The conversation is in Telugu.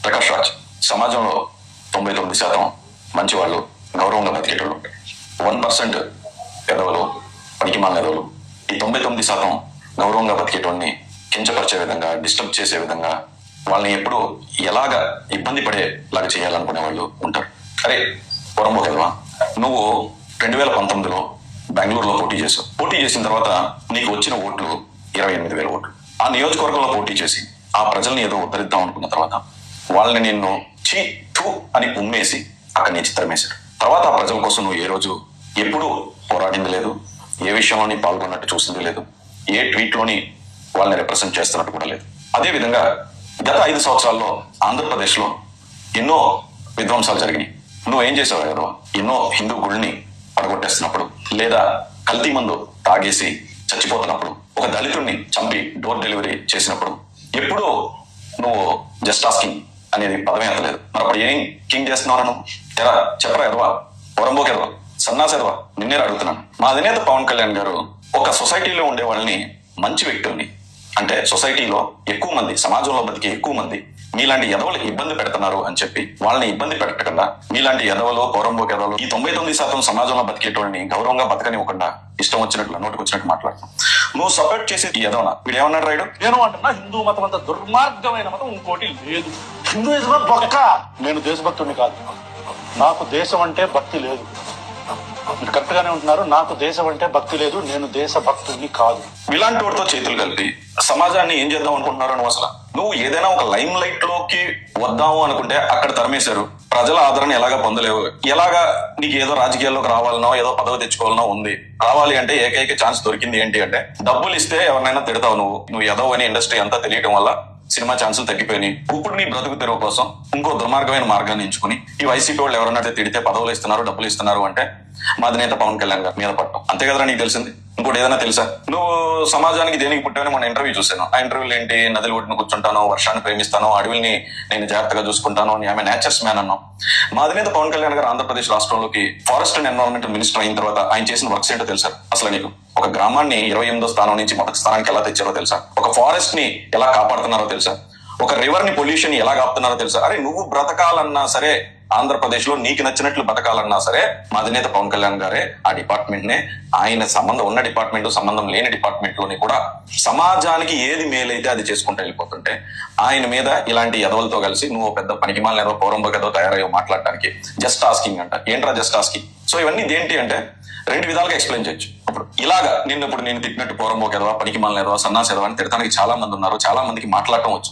ప్రకాష్ రాజ్, సమాజంలో 99% మంచి వాళ్ళు గౌరవంగా బతికేటోళ్ళు, 1% ఎదవలు, పనికిమాలిన ఎదవలు. ఈ 99% గౌరవంగా బతికేటోడిని కించపరిచే విధంగా, డిస్టర్బ్ చేసే విధంగా, వాళ్ళని ఎప్పుడూ ఎలాగా ఇబ్బంది పడేలాగా చేయాలనుకునే వాళ్ళు ఉంటారు. అరే పొరంబోకెదవా, నువ్వు 2019లో బెంగళూరులో పోటీ చేసావు. పోటీ చేసిన తర్వాత నీకు వచ్చిన ఓట్లు 28,000 ఓట్లు. ఆ నియోజకవర్గంలో పోటీ చేసి ఆ ప్రజల్ని ఏదో ఉద్ధరిద్దాం అనుకున్న తర్వాత వాళ్ళని నిన్ను చీ థూ అని ఉమ్మేసి అక్కడి నుంచి తరిమేశారు. తర్వాత ఆ ప్రజల కోసం నువ్వు ఏ రోజు ఎప్పుడు పోరాడింది లేదు, ఏ విషయంలోని పాల్గొన్నట్టు చూసింది లేదు, ఏ ట్వీట్లోని వాళ్ళని రిప్రజెంట్ చేస్తున్నట్టు కూడా లేదు. అదేవిధంగా గత 5 సంవత్సరాల్లో ఆంధ్రప్రదేశ్లో ఎన్నో విధ్వంసాలు జరిగినాయి. నువ్వేం చేసావు కదా, ఎన్నో హిందూ గుళ్ళని పడగొట్టేస్తున్నప్పుడు, లేదా కల్తీ మందు తాగేసి చచ్చిపోతున్నప్పుడు, ఒక దళితుడిని చంపి డోర్ డెలివరీ చేసినప్పుడు ఎప్పుడూ నువ్వు జస్ట్ ఆస్కింగ్ అనేది పదమే ఎత్తలేదు. మరి అప్పుడు ఏం కింగ్ చేస్తున్నావు నువ్వు? ఎరా చెప్పరా ఎదవా, పొరంబోకి ఎదవా, సన్నాసి ఎదవా, నిన్నే అడుగుతున్నాను. మా అధినేత పవన్ కళ్యాణ్ గారు ఒక సొసైటీలో ఉండే వాళ్ళని, మంచి వ్యక్తుల్ని, అంటే సొసైటీలో ఎక్కువ మంది, సమాజంలో బతికే ఎక్కువ మంది మీలాంటి ఎదవలు ఇబ్బంది పెడుతున్నారు అని చెప్పి వాళ్ళని ఇబ్బంది పెట్టకుండా, మీలాంటి ఎదవలు, పౌరంబోకి ఎదవలు, ఈ 99% సమాజంలో బతికేటోళ్ళని గౌరవంగా బతకనివ్వకుండా ఇష్టం వచ్చినట్లు నోటికి వచ్చినట్టు మాట్లాడుతున్నాం. నువ్వు సపోర్ట్ చేసి ఈ ఎదవన వీడు ఏమన్నాడు రాయుడు? నేను అంటున్నా హిందూ మతం అంత దుర్మార్గమైన మతం ఇంకోటి లేదు. హిందూయిజం బొక్క. నేను దేశభక్తుడిని కాదు, నాకు దేశం అంటే భక్తి లేదు. మీరు కరెక్ట్ గానే ఉంటున్నారు. నాకు దేశం అంటే భక్తి లేదు, నేను దేశభక్తుడిని కాదు. ఇలాంటి వాటితో చేతులు కలిపి సమాజాన్ని ఏం చేద్దాం అనుకుంటున్నారు నువ్వు? అసలు నువ్వు ఏదైనా ఒక లైమ్ లైట్ లోకి వద్దాము అనుకుంటే అక్కడ తరిమేశారు. ప్రజల ఆదరణ ఎలాగా పొందలేవు. ఎలాగా నీకు ఏదో రాజకీయాల్లోకి రావాలనో, ఏదో పదవి తెచ్చుకోవాలనో ఉంది. రావాలి అంటే ఏకైక ఛాన్స్ దొరికింది ఏంటి అంటే, డబ్బులు ఇస్తే ఎవరినైనా తిడతావు. నువ్వు ఏదో అని ఇండస్ట్రీ అంతా తెలియడం వల్ల సినిమా ఛాన్సులు తగ్గిపోయినాయి. ఇప్పుడు నీ బ్రతుకు తెరువు కోసం ఇంకో దుర్మార్గమైన మార్గాన్ని ఎంచుకుని ఈ వైసీపీ వాళ్ళు ఎవరన్నా తిడితే పదవులు ఇస్తున్నారు, డబ్బులు ఇస్తున్నారు అంటే మా అధినేత పవన్ కళ్యాణ్ గారి మీద పట్టం. అంతే కదరా నీకు తెలిసింది? ఇంకోటి ఏదైనా తెలుసా? నువ్వు సమాజానికి దేనికి పుట్టావని మన ఇంటర్వ్యూ చూసాను. ఆ ఇంటర్వ్యూలు ఏంటి? నదులు ఒడ్డున కూర్చుంటాను, వర్షాన్ని ప్రేమిస్తాను, అడవుల్ని నేను జాగ్రత్తగా చూసుకుంటాను, ఆమె నేచర్స్ మ్యాన్ అన్నాం. మా అధినేత పవన్ కళ్యాణ్ గారు ఆంధ్రప్రదేశ్ రాష్ట్రంలోకి ఫారెస్ట్ అండ్ ఎన్విరాన్మెంట్ మినిస్టర్ అయిన తర్వాత ఆయన చేసిన వర్క్స్ ఏంటో తెలుసా? అసలు నీకు ఒక గ్రామాన్ని 28వ స్థానం నుంచి మొదటి స్థానానికి ఎలా తెచ్చారో తెలుసా? ఒక ఫారెస్ట్ ని ఎలా కాపాడుతున్నారో తెలుసా? ఒక రివర్ ని పొల్యూషన్ ఎలా కాపుతున్నారో తెలుసా? అరే నువ్వు బ్రతకాలన్నా సరే, ఆంధ్రప్రదేశ్ లో నీకు నచ్చినట్లు బతకాలన్నా సరే, మా అధినేత పవన్ కళ్యాణ్ గారే ఆ డిపార్ట్మెంట్ నే, ఆయన సంబంధం ఉన్న డిపార్ట్మెంట్, సంబంధం లేని డిపార్ట్మెంట్ లోని కూడా సమాజానికి ఏది మేలైతే అది చేసుకుంటూ వెళ్ళిపోతుంటే, ఆయన మీద ఇలాంటి ఎదవలతో కలిసి నువ్వు పెద్ద పనికిమాలిన ఏదో పౌరంబోకి ఏదో తయారయ్యో మాట్లాడటానికి జస్ట్ ఆస్కింగ్ అంట. ఏంట్రా జస్ట్ ఆస్కింగ్? సో ఇవన్నీ దేంటి అంటే 2 విధాలుగా ఎక్స్ప్లెయిన్ చేయొచ్చు. ఇప్పుడు ఇలాగా నేను తిట్టినట్టు పౌరంబోకి ఎదవా, పనికిమాలిన ఎదవా, సన్నాసి ఎదవా అని తిడటానికి చాలా మంది ఉన్నారు. చాలా మందికి మాట్లాడటం వచ్చు.